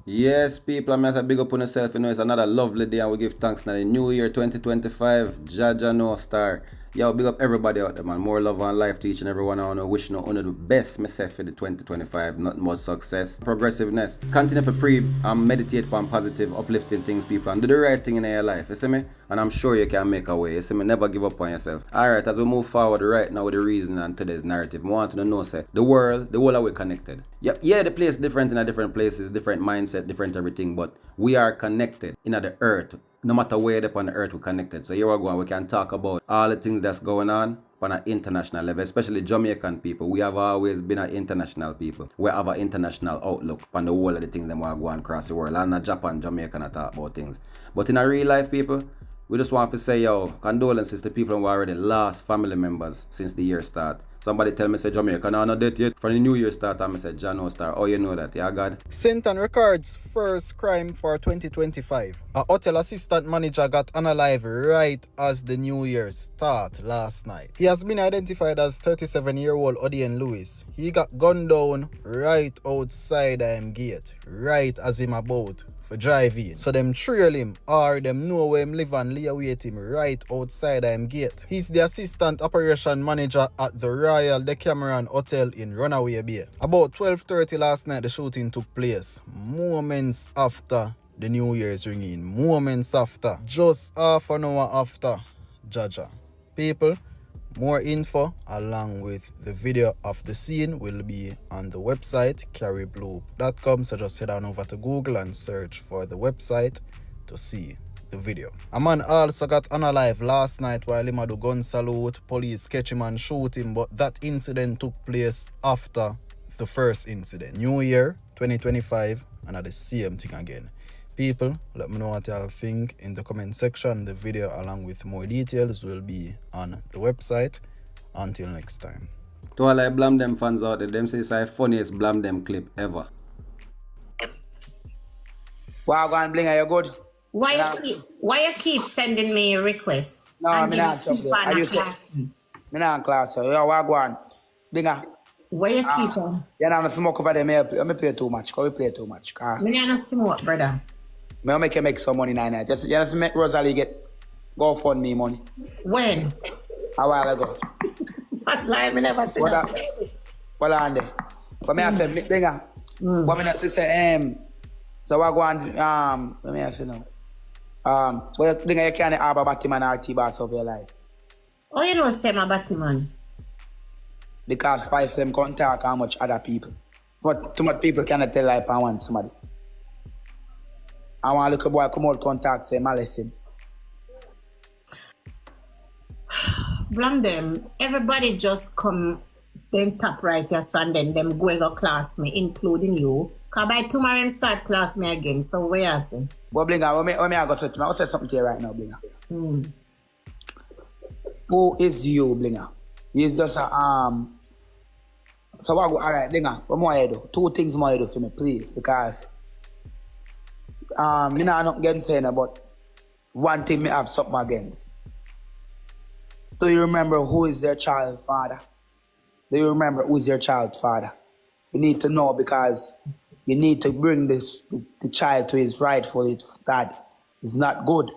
Yes, people, I'm going to big up on yourself. You know, it's another lovely day and we give thanks now. The new year 2025, Jaja no star. Yo, big up everybody out there, man. More love and life to each and every one. I want to wish you one of the best myself for the 2025. Nothing more success, progressiveness. Continue to pray and meditate on positive, uplifting things, people, and do the right thing in your life. You see me? And I'm sure you can make a way. You see me? Never give up on yourself. Alright, as we move forward right now with the reason and today's narrative, I want to know, say, the world, the whole are we connected. Yep, yeah, the place different in a different places, different mindset, different everything, but we are connected in the earth. No matter where upon the earth we're connected. So here we go and we can talk about all the things that's going on an international level, especially Jamaican people. We have always been an international people. We have an international outlook on the whole of the things that want to go on across the world. And not Japan, Jamaica, not talk about things. But in a real life, people, we just want to say, yo, condolences to people who already lost family members since the year start. Somebody tell me, say, Jamaica, no, not dead yet. From the new year start, I say, Jano star. Oh, you know that, yeah, God? Sinton records first crime for 2025. A hotel assistant manager got unalived right as the new year start last night. He has been identified as 37-year-old Odane Lewis. He got gunned down right outside gate, right as him about for driving. So them trail him or them know where him live and lay await him right outside gate. He's the assistant operation manager at the RIL Decameron Hotel in Runaway Bay. About 12:30 last night the shooting took place. Moments after the New Year's ringing. Moments after. Just half an hour after. Jaja. People, more info along with the video of the scene will be on the website caribloop.com. So just head on over to Google and search for the website to see the video. A man also got unalived last night while him had a gun salute. Police catch him and shoot him, but that incident took place after the first incident. New Year 2025 and at the same thing again. People, let me know what y'all think in the comment section. The video along with more details will be on the website. Until next time. To all I BLAM DEM fans out there, them say it's the funniest BLAM DEM clip ever. Wow, go and bling, are you good? Why you keep sending me requests? No, I'm not trouble. Are you class? I'm not class. Yo, go on. Blinga. Why you keep on? You're not smoke over there. I play too much. Because we play too much. I'm not smoke, brother. I make you make some money now. Just make Rosalie get go fund me money. When? A while ago. What lie? I never said that. What on there? But I say, Blinga. What I say, so I go on, let me say now. Well, Blinga, you can't have a Batman or T-Bass of your life. Oh, you know, say my Batman. Because 5 of them can't talk how much other people. But too much people cannot tell life I want somebody. I want a little boy come out contact say malice him. BLAM DEM. Everybody just come then top right your son, then them going to class me, including you. Because by tomorrow them start class me again. So where are you? But Blinga, when I go say to me, I'll say something to you right now, Blinga. Who is you, Blinga? He's just a so what go alright, Blinga, what more I do? 2 things more I do for me, please, because me not against saying but one thing me have something against. Do you remember who is their child's father? Do you remember who is their child's father? You need to know because you need to bring the child to his rightful dad. It's not good.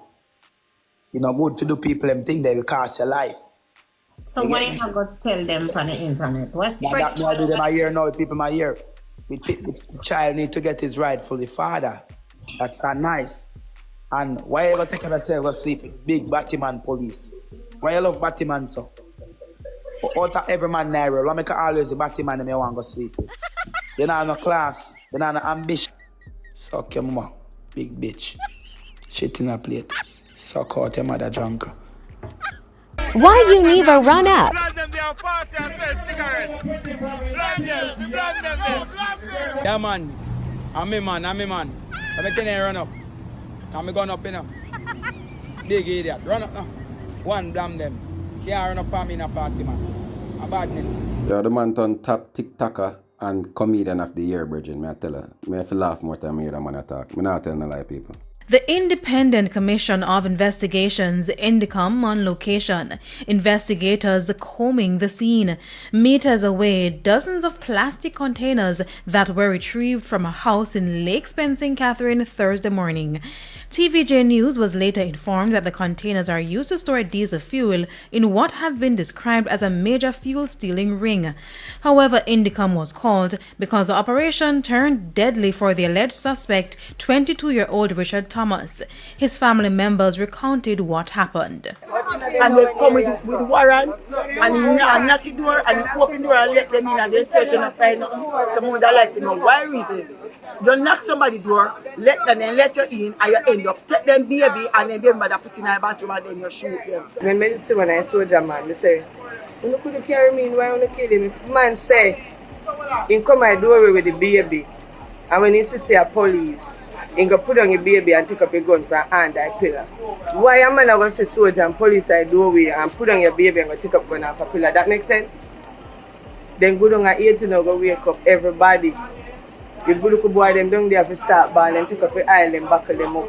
It's not good to do people them think they will cost your life. So why you not going to tell them on the internet? What's that I do them a year now, people my year. The child need to get his rightful father. That's not nice. And why you ever take yourself to sleep? Big Batman police. Why you love Batman so? Out of every man narrow, why make always the Batman and me want to go sleep? You know no class, you know no ambition. Suck your mama, big bitch. Shit in a plate. Suck out your mother drunk. Why you never run up? Yeah man, I'm me man. I can't run up. I'm going up, you know. Big idiot. Run up now. One BLAM DEM. Can't run up on me in a party, man. A badness. Yeah, the man turned top TikToker and comedian of the year, Bridget. Me I tell her. Me have to laugh more time I hear that man attack. Me not tell no lie, people. The Independent Commission of Investigations, INDICOM, on location. Investigators combing the scene. Meters away, dozens of plastic containers that were retrieved from a house in Lake Spence, St. Catherine, Thursday morning. TVJ News was later informed that the containers are used to store diesel fuel in what has been described as a major fuel stealing ring. However, INDICOM was called because the operation turned deadly for the alleged suspect, 22-year-old Richard Thomas. His family members recounted what happened. And they come with warrants and you knock the door and open the door and let them in and they station and find someone that like to know why reason. You knock somebody's door, let them and let you in and you end up take them baby and then baby mother put in a bathroom and then you shoot them. When I saw that man, they say, you couldn't carry me in, why you kill him? Man say, he come my doorway with the baby and when he see a police, he go put on your baby and take up a gun for a hand I pillar. Why a man going to say soldier and police at doorway and put on your baby and go take up gun off a pillar? That makes sense? Then go down at 18 and go wake up everybody. You good boy them down there to start ball and take up the island, buckle them up.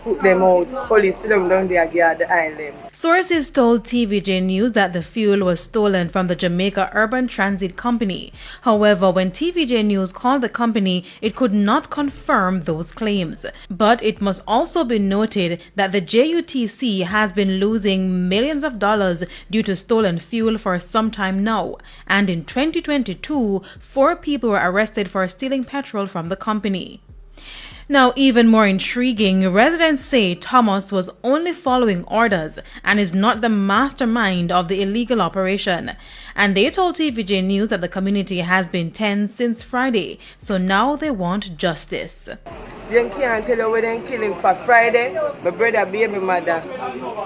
Put them out. Police sit them down there guard the island. Sources told TVJ News that the fuel was stolen from the Jamaica Urban Transit Company. However, when TVJ News called the company, it could not confirm those claims. But it must also be noted that the JUTC has been losing millions of dollars due to stolen fuel for some time now. And in 2022, 4 people were arrested for stealing petrol from the company. Now, even more intriguing, residents say Thomas was only following orders and is not the mastermind of the illegal operation. And they told TVJ News that the community has been tense since Friday, so now they want justice. You can't tell you where they kill him for Friday. My brother, baby mother,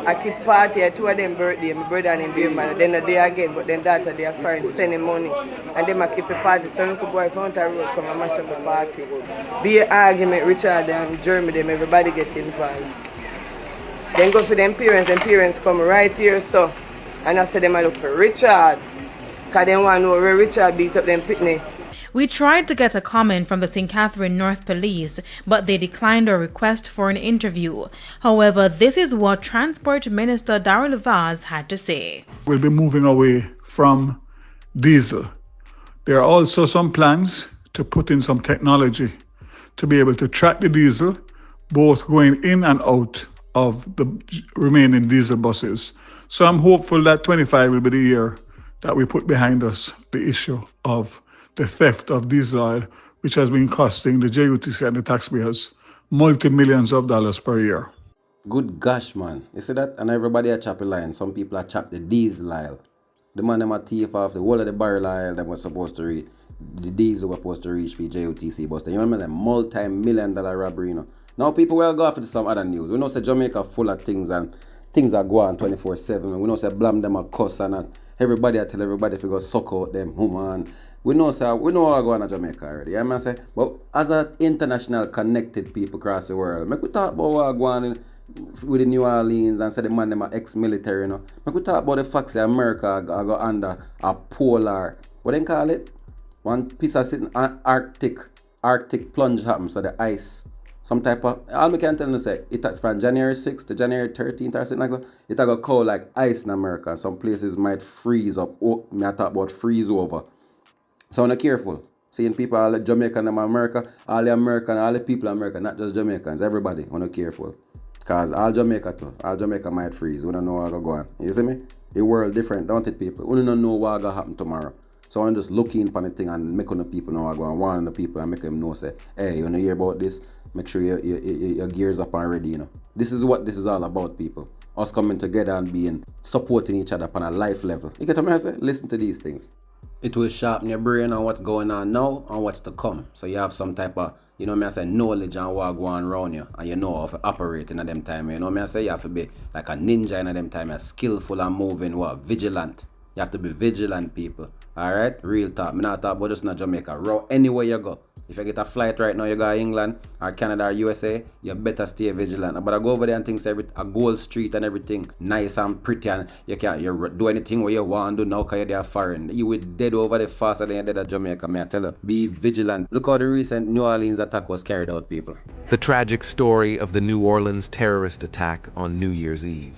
I keep party at 2 of them birthday. My brother and him baby mother. Then the day again, but then daughter, they are friends, sending money. And then I keep a party. So little boy from the road come and mash up the party. Be an argument, Richard and Jeremy, them, everybody gets involved. Then go for them parents come right here, so. And I said them I look for Richard. Because they want to know where Richard beat up them pitney. We tried to get a comment from the St. Catherine North Police, but they declined our request for an interview. However, this is what Transport Minister RIL Rest had to say. We'll be moving away from diesel. There are also some plans to put in some technology to be able to track the diesel, both going in and out of the remaining diesel buses. So I'm hopeful that 25 will be the year that we put behind us the issue of the theft of diesel oil, which has been costing the JUTC and the taxpayers multi-millions of dollars per year. Good gosh, man. You see that? And everybody a chop a line. Some people a chop the diesel aisle. The man them a thief off the whole of the barrel aisle that was supposed to reach. The diesel was supposed to reach for JUTC bus. You remember the multi-million-dollar robbery, you know? Now people will go off to some other news. We know say Jamaica full of things and things are going 24/7. We know say BLAM DEM a cuss and everybody I tell everybody if you go suck out them woman. We know what going on Jamaica already. You know what I say? But as an international connected people across the world, make we talk about what going on with the New Orleans and say the man them are ex-military, you know. Make we talk about the fact that America go under a polar, what they call it? One piece of sitting Arctic plunge happens, so the ice. Some type of, all we can tell you say, it from January 6th to January 13th or something like that, it go cold like ice in America. Some places might freeze up. Oh, me I talk about freeze over. So I'm careful. Seeing people, all the Jamaican and America, all the American, all the people in America, not just Jamaicans, everybody, I'm careful. Because all Jamaica might freeze. We don't know what's going on. You see me? The world different, don't it, people? We don't know what's going to happen tomorrow. So I'm just looking for the thing and making the people know what's going on, warning the people and make them know, say, hey, you want to hear about this? Make sure your gears up and ready, you know. This is what this is all about, people. Us coming together and being, supporting each other on a life level. You get what I say? Listen to these things. It will sharpen your brain on what's going on now and what's to come. So you have some type of, you know me I say, knowledge on what's going around you. And you know how to operate in them time. You know me I say, you have to be like a ninja in them time. You're skillful and moving, vigilant. You have to be vigilant, people. Alright? Real talk. I'm not talking about just in Jamaica. Anywhere you go. If you get a flight right now, you go to England or Canada or USA, you better stay vigilant. But I go over there and things a gold street and everything nice and pretty, and you can't do anything what you want to do now because you're there foreign. You will dead over the faster than you dead at Jamaica, man. I tell you, be vigilant. Look how the recent New Orleans attack was carried out, people. The tragic story of the New Orleans terrorist attack on New Year's Eve.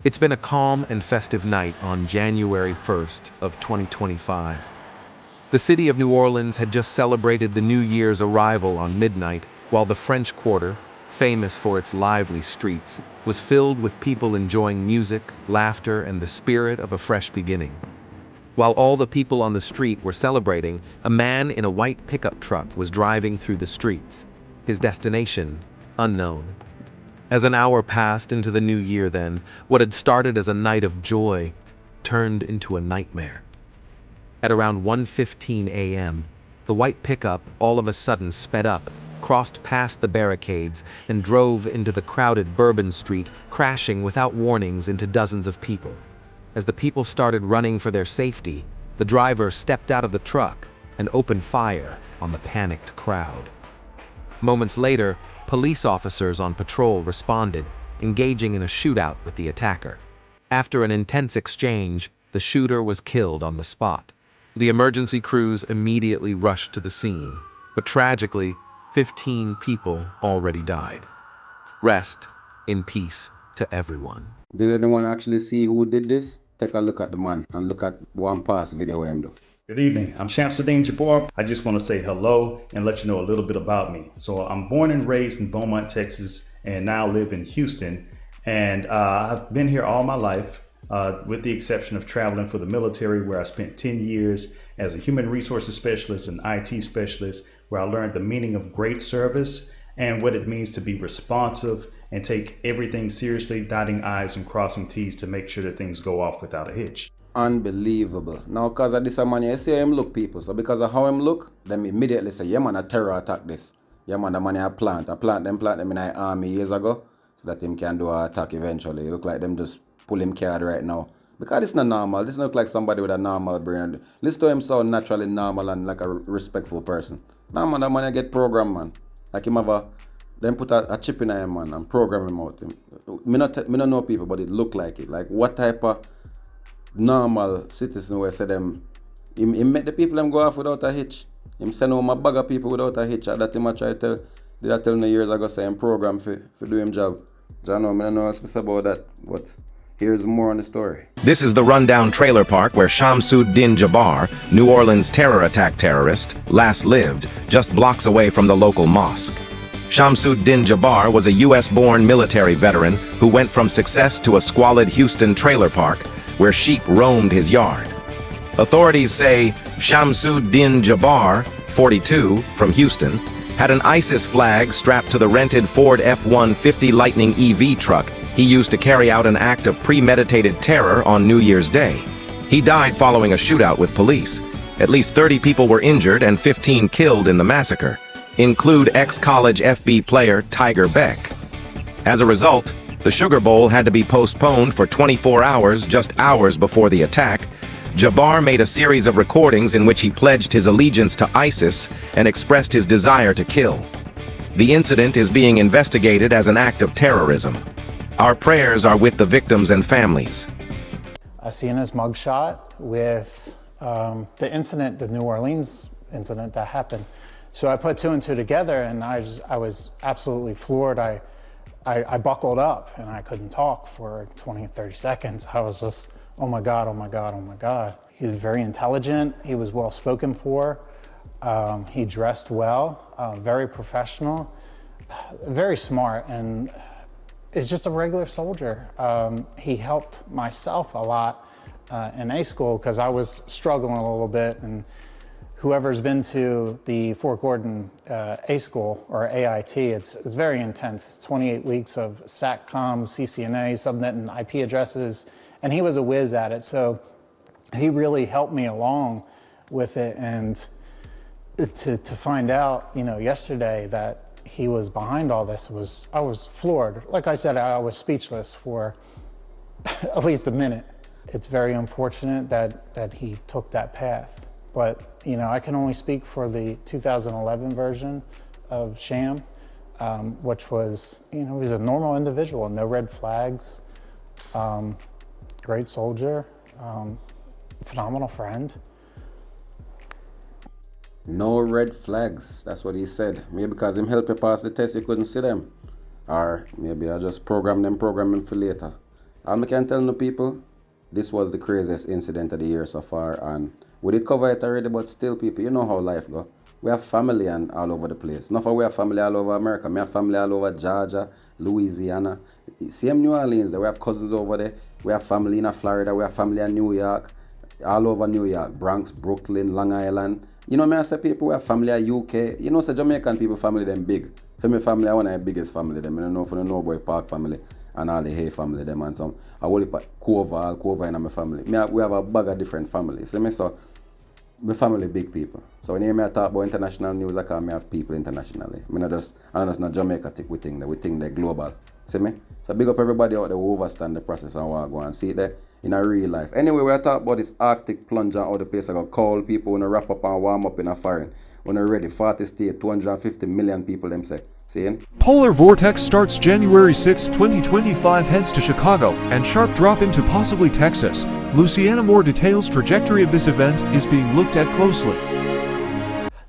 It's been a calm and festive night on January 1st of 2025. The city of New Orleans had just celebrated the New Year's arrival on midnight, while the French Quarter, famous for its lively streets, was filled with people enjoying music, laughter, and the spirit of a fresh beginning. While all the people on the street were celebrating, a man in a white pickup truck was driving through the streets, his destination unknown. As an hour passed into the new year then, what had started as a night of joy turned into a nightmare. At around 1:15 a.m., the white pickup all of a sudden sped up, crossed past the barricades, and drove into the crowded Bourbon Street, crashing without warnings into dozens of people. As the people started running for their safety, the driver stepped out of the truck and opened fire on the panicked crowd. Moments later, police officers on patrol responded, engaging in a shootout with the attacker. After an intense exchange, the shooter was killed on the spot. The emergency crews immediately rushed to the scene, but tragically, 15 people already died. Rest in peace to everyone. Did anyone actually see who did this? Take a look at the man and look at one past video where him do. Good evening, I'm Shamsuddin Jabbar. I just want to say hello and let you know a little bit about me. So I'm born and raised in Beaumont, Texas, and now live in Houston. And I've been here all my life, with the exception of traveling for the military, where I spent 10 years as a human resources specialist and IT specialist, where I learned the meaning of great service and what it means to be responsive and take everything seriously, dotting I's and crossing T's to make sure that things go off without a hitch. Unbelievable. Now, because of this man, you see how him look, people. So because of how him look, them immediately say, yeah man, a terror attack this. Yeah man, the money I plant them in the army years ago, so that him can do an attack eventually. It look like them just pull him card right now. Because it's not normal. This look like somebody with a normal brain. Listen to him sound naturally normal and like a respectful person. Now man, the money get programmed, man. Like him have them put a chip in him, man, and program him out. Me not know people, but it look like it. Like what type of normal citizen where say them he make the people them go off without a hitch. Him send home a bag of people without a hitch. That him I try to tell me years ago say him program for do him job. I don't know else to say about that, but here's more on the story. This is the rundown trailer park where Shamsuddin Jabbar, New Orleans terror attack terrorist, last lived, just blocks away from the local mosque. Shamsuddin Jabbar was a US-born military veteran who went from success to a squalid Houston trailer park where sheep roamed his yard. Authorities say Shamsuddin Jabbar, 42, from Houston, had an ISIS flag strapped to the rented Ford F-150 Lightning EV truck he used to carry out an act of premeditated terror on New Year's Day. He died following a shootout with police. At least 30 people were injured and 15 killed in the massacre, include ex-college FB player Tiger Beck. As a result, the Sugar Bowl had to be postponed for 24 hours just hours before the attack. Jabbar made a series of recordings in which he pledged his allegiance to ISIS and expressed his desire to kill. The incident is being investigated as an act of terrorism. Our prayers are with the victims and families. I seen his mugshot with the incident, the New Orleans incident that happened. So I put two and two together, and I was absolutely floored. I buckled up and I couldn't talk for 20, 30 seconds. I was just, oh my God, oh my God, oh my God. He was very intelligent. He was well spoken for. He dressed well, very professional, very smart, and is just a regular soldier. He helped myself a lot in A school because I was struggling a little bit, and whoever's been to the Fort Gordon A school or AIT, it's very intense. It's 28 weeks of SATCOM, CCNA, subnet and IP addresses, and he was a whiz at it. So he really helped me along with it, and to find out, yesterday that he was behind all this I was floored. Like I said, I was speechless for at least a minute. It's very unfortunate that he took that path. But, you know, I can only speak for the 2011 version of Sham, which was, you know, he was a normal individual, no red flags, great soldier, phenomenal friend. No red flags, that's what he said. Maybe because him help you pass the test, you couldn't see them. Or maybe I just program them for later. All I can tell the people, this was the craziest incident of the year so far, and we did cover it already, but still people, you know how life go. We have family and all over the place. Not for we have family all over America. We have family all over Georgia, Louisiana. Same New Orleans, we have cousins over there. We have family in Florida, we have family in New York, all over New York, Bronx, Brooklyn, Long Island. You know me I say people, we have family in UK. You know say Jamaican people family them big. For me family, I one of the biggest family them. I don't know for the No Boy Park family and all the Hay family them and some. I will Cova in my family. We have a bag of different families. See me so my family big people. So when you hear me talk about international news, I can have people internationally. I don't just not Jamaica we think they're global. See me? So big up everybody out there who understand the process and want to go and see it there in a real life. Anyway, we're talking about this Arctic plunge and how the place I got cold people when they wrap up and warm up in a foreign. When they're ready, 40 states, 250 million people them say. Seeing? Polar vortex starts January 6, 2025, heads to Chicago, and sharp drop into possibly Texas. Luciana Moore details trajectory of this event is being looked at closely.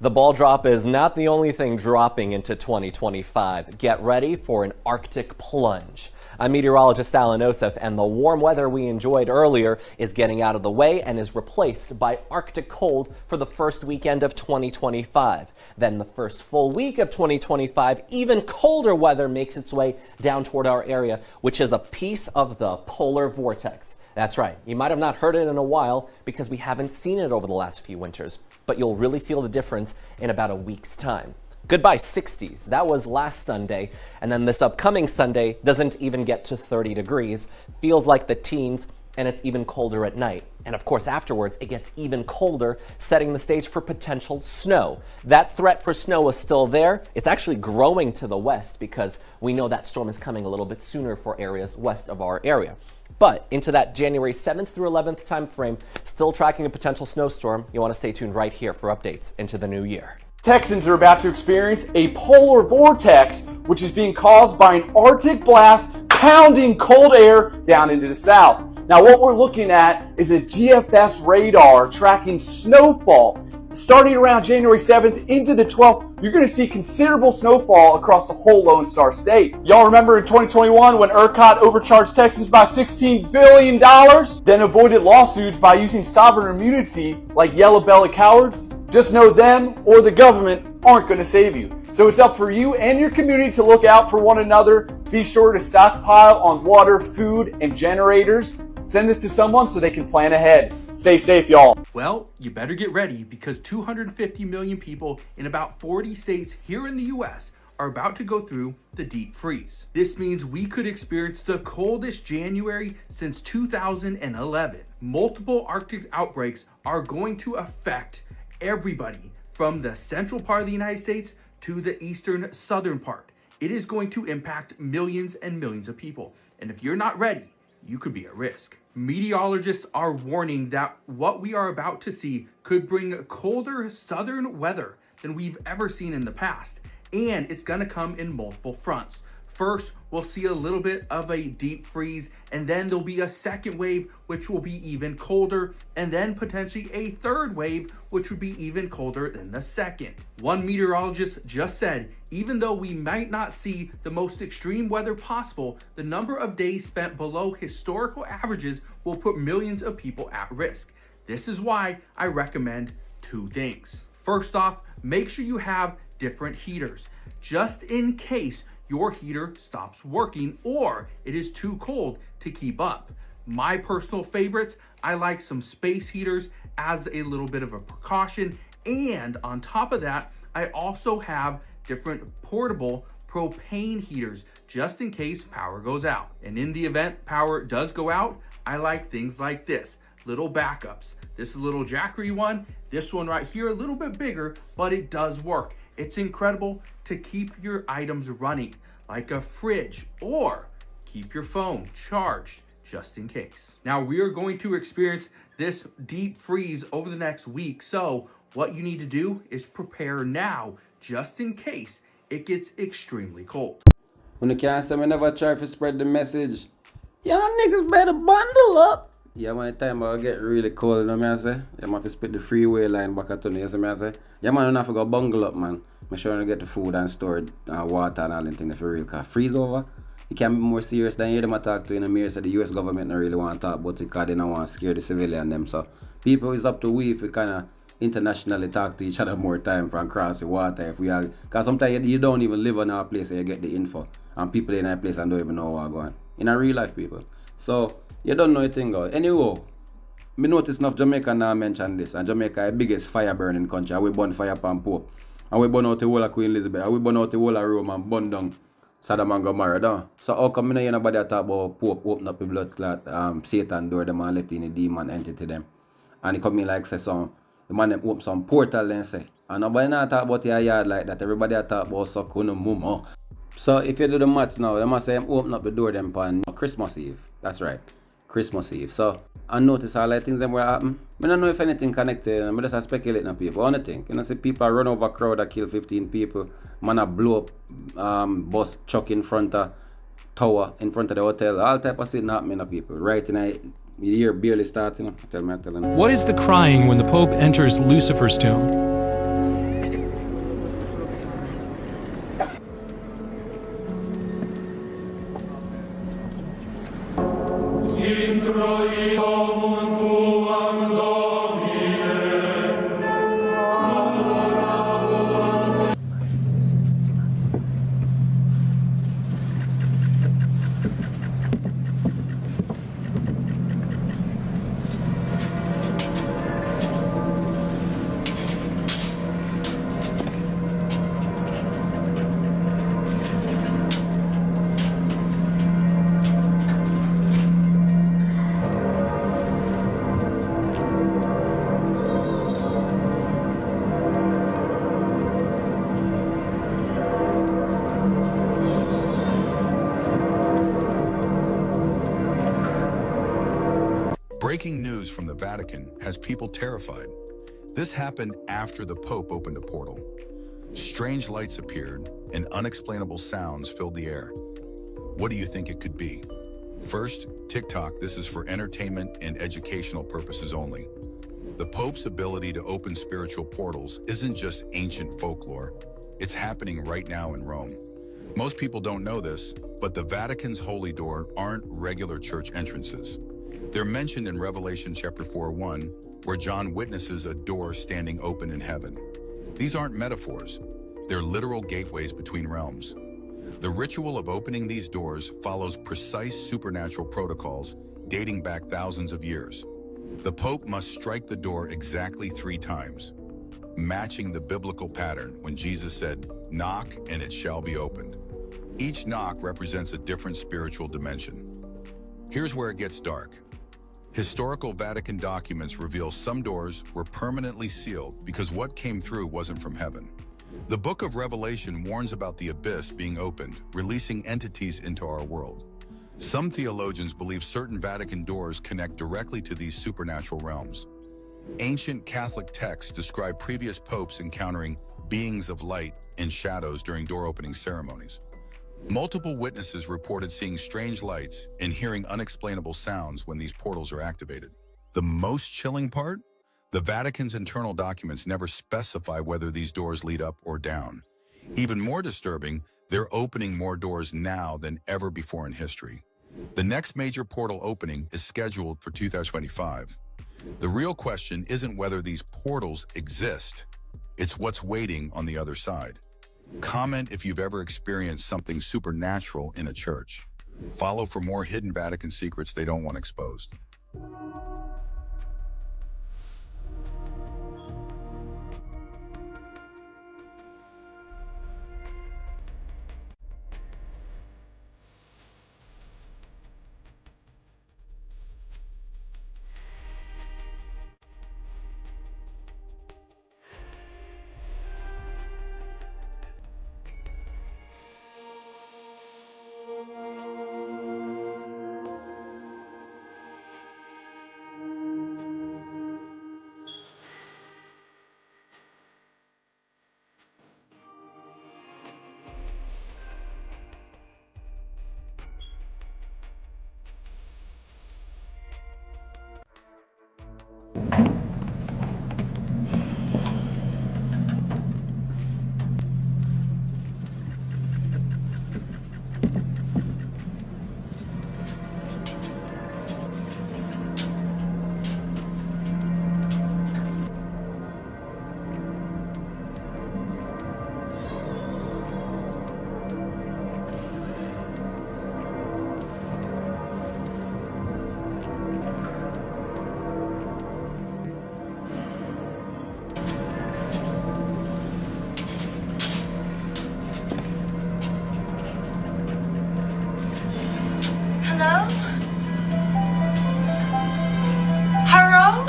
The ball drop is not the only thing dropping into 2025. Get ready for an Arctic plunge. I'm meteorologist Alan Osef, and the warm weather we enjoyed earlier is getting out of the way and is replaced by Arctic cold for the first weekend of 2025. Then the first full week of 2025, even colder weather makes its way down toward our area, which is a piece of the polar vortex. That's right, you might have not heard it in a while because we haven't seen it over the last few winters, but you'll really feel the difference in about a week's time. Goodbye 60s, that was last Sunday, and then this upcoming Sunday doesn't even get to 30 degrees, feels like the teens, and it's even colder at night. And of course afterwards it gets even colder, setting the stage for potential snow. That threat for snow is still there. It's actually growing to the west because we know that storm is coming a little bit sooner for areas west of our area. But into that January 7th through 11th time frame, still tracking a potential snowstorm. You want to stay tuned right here for updates into the new year. Texans are about to experience a polar vortex, which is being caused by an Arctic blast pounding cold air down into the south. Now what we're looking at is a GFS radar tracking snowfall. Starting around January 7th into the 12th, you're going to see considerable snowfall across the whole Lone Star State. Y'all remember in 2021 when ERCOT overcharged Texans by $16 billion, then avoided lawsuits by using sovereign immunity like yellow-bellied cowards? Just know them or the government aren't going to save you. So it's up for you and your community to look out for one another. Be sure to stockpile on water, food, and generators. Send this to someone so they can plan ahead. Stay safe, y'all. Well, you better get ready because 250 million people in about 40 states here in the US are about to go through the deep freeze. This means we could experience the coldest January since 2011. Multiple Arctic outbreaks are going to affect everybody from the central part of the United States to the eastern southern part. It is going to impact millions and millions of people. And if you're not ready, you could be at risk. Meteorologists are warning that what we are about to see could bring colder southern weather than we've ever seen in the past. And it's gonna come in multiple fronts. First, we'll see a little bit of a deep freeze, and then there'll be a second wave, which will be even colder, and then potentially a third wave, which would be even colder than the second. One meteorologist just said, even though we might not see the most extreme weather possible, the number of days spent below historical averages will put millions of people at risk. This is why I recommend two things. First off, make sure you have different heaters, just in case your heater stops working or it is too cold to keep up. My personal favorites, I like some space heaters as a little bit of a precaution. And on top of that, I also have different portable propane heaters just in case power goes out. And in the event power does go out, I like things like this, little backups. This is a little Jackery one, this one right here, a little bit bigger, but it does work. It's incredible to keep your items running, like a fridge, or keep your phone charged just in case. Now, we are going to experience this deep freeze over the next week, so what you need to do is prepare now, just in case it gets extremely cold. When you can't say, I never try to spread the message. Y'all niggas better bundle up. Yeah, man, time I get really cold, you know what I say? Yeah, man, have to split the freeway line back at you, you see me I say? Yeah, man, you don't have to go bungle up, man. Make sure you get the food and store water and all them things for real, because freeze over. You can be more serious than you them talk to in the mirror. So the US government don't really want to talk about it because they don't want to scare the civilian them. So people, it's up to we if we kind of internationally talk to each other more time from across the water. If we are, because sometimes you don't even live in our place and you get the info. And people in that place and don't even know what's going on. In a real life, people. So you don't know anything. Anyway, me notice enough Jamaica now mention this. And Jamaica is the biggest fire burning country. And we burn fire upon Pope. And we burn out the whole of Queen Elizabeth. And we burn out the whole of Rome and burn down Sodom and Gomorrah, don't? So how come you know nobody talk about Pope open up the blood clot Satan door them and let in the demon entity them? And he come in like say some the man them open some portal then say. And nobody not talk about your yard like that. Everybody talk about suck on the mum. So if you do the maths now, they must say open up the door them on Christmas Eve. That's right. Christmas Eve. So I notice all the things them were happen. I don't know if anything connected. I just speculate on people. I don't think. You know, see people run over a crowd that kill 15 people. Man a blow up bus truck in front of tower, in front of the hotel. All type of shit happening to people. Right in a year barely starting. You know? Tell me. What is the crying when the Pope enters Lucifer's tomb? Breaking news from the Vatican has people terrified. This happened after the Pope opened a portal. Strange lights appeared and unexplainable sounds filled the air. What do you think it could be? First, TikTok, this is for entertainment and educational purposes only. The Pope's ability to open spiritual portals isn't just ancient folklore. It's happening right now in Rome. Most people don't know this, but the Vatican's holy door aren't regular church entrances. They're mentioned in Revelation chapter 4:1, where John witnesses a door standing open in heaven. These aren't metaphors. They're literal gateways between realms. The ritual of opening these doors follows precise supernatural protocols dating back thousands of years. The Pope must strike the door exactly 3 times, matching the biblical pattern when Jesus said, "Knock and it shall be opened." Each knock represents a different spiritual dimension. Here's where it gets dark. Historical Vatican documents reveal some doors were permanently sealed because what came through wasn't from heaven. The book of Revelation warns about the abyss being opened, releasing entities into our world. Some theologians believe certain Vatican doors connect directly to these supernatural realms. Ancient Catholic texts describe previous popes encountering beings of light and shadows during door opening ceremonies. Multiple witnesses reported seeing strange lights and hearing unexplainable sounds when these portals are activated. The most chilling part? The Vatican's internal documents never specify whether these doors lead up or down. Even more disturbing, they're opening more doors now than ever before in history. The next major portal opening is scheduled for 2025. The real question isn't whether these portals exist, it's what's waiting on the other side. Comment if you've ever experienced something supernatural in a church. Follow for more hidden Vatican secrets they don't want exposed. Hello? Hello?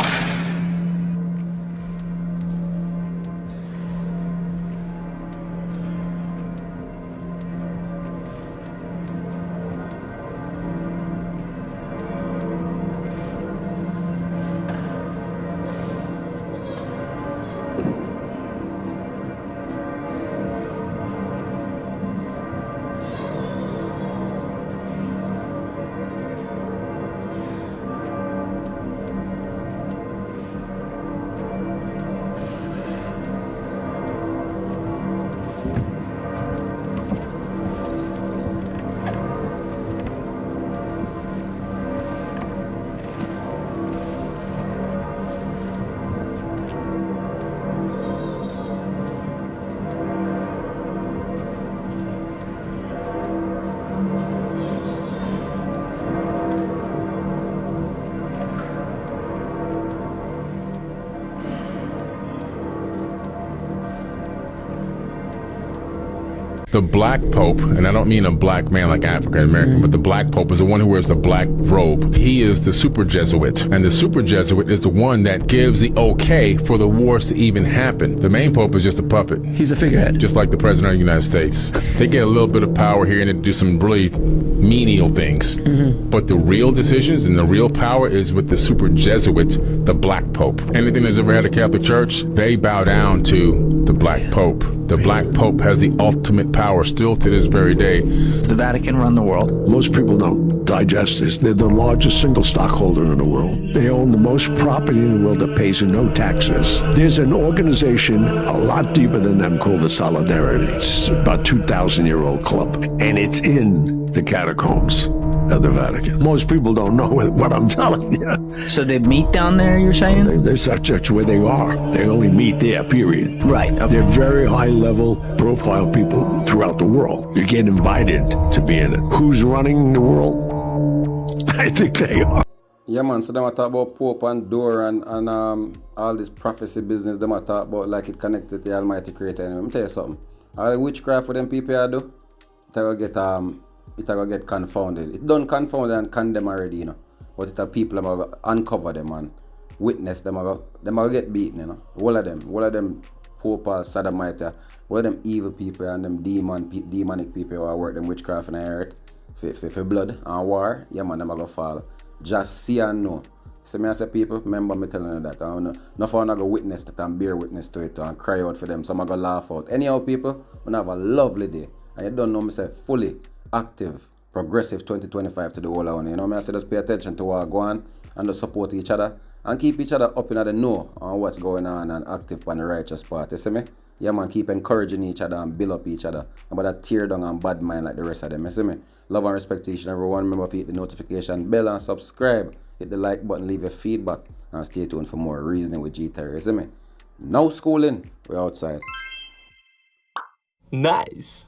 The black pope, and I don't mean a black man like African American, but the black pope is the one who wears the black robe. He is the super Jesuit, and the super Jesuit is the one that gives the okay for the wars to even happen. The main pope is just a puppet. He's a figurehead. Just like the president of the United States. They get a little bit of power here and they do some really menial things. But the real decisions and the real power is with the super Jesuit, the black pope. Anything that's ever had a Catholic Church, they bow down to the black pope. The black pope has the ultimate power still to this very day. Does the Vatican run the world? Most people don't digest this. They're the largest single stockholder in the world. They own the most property in the world that pays no taxes. There's an organization a lot deeper than them called the Solidarity. It's about 2,000-year-old club, and it's in the catacombs of the Vatican. Most people don't know what I'm telling you. So they meet down there, you're saying? That's where they are. They only meet there, period. Right. Okay. They're very high-level profile people throughout the world. You get invited to be in it. Who's running the world? I think they are. Yeah, man, so them talk about Pope and door and all this prophecy business. Them talk about like it connected to the Almighty Creator. Anyway, let me tell you something. All the witchcraft for them people do, it will get confounded. It done confounded and condemn already, you know. But it have people that will uncover them and witness them. Them will get beaten, you know. All of them Pope or Sodomite, all of them evil people and them demonic people who are work them witchcraft in the earth for blood and war. Yeah, man, them will go fall. Just see and know. So me I say people, remember me telling you that. I don't know. Not for I go witness that and bear witness to it and cry out for them. So I'm going to laugh out. Anyhow, people, we have a lovely day. And you don't know me say fully active, progressive 2025 to the whole of you know me I say just pay attention to what go on and just support each other and keep each other up in the know on what's going on and active on the righteous part. You see me? Yeah, man, keep encouraging each other and build up each other. And but that tear down and bad mind like the rest of them. You see me? Love and respect to each and everyone. Remember to hit the notification bell and subscribe. Hit the like button, leave your feedback, and stay tuned for more reasoning with G-Terry. You see me? No schooling. We're outside. Nice.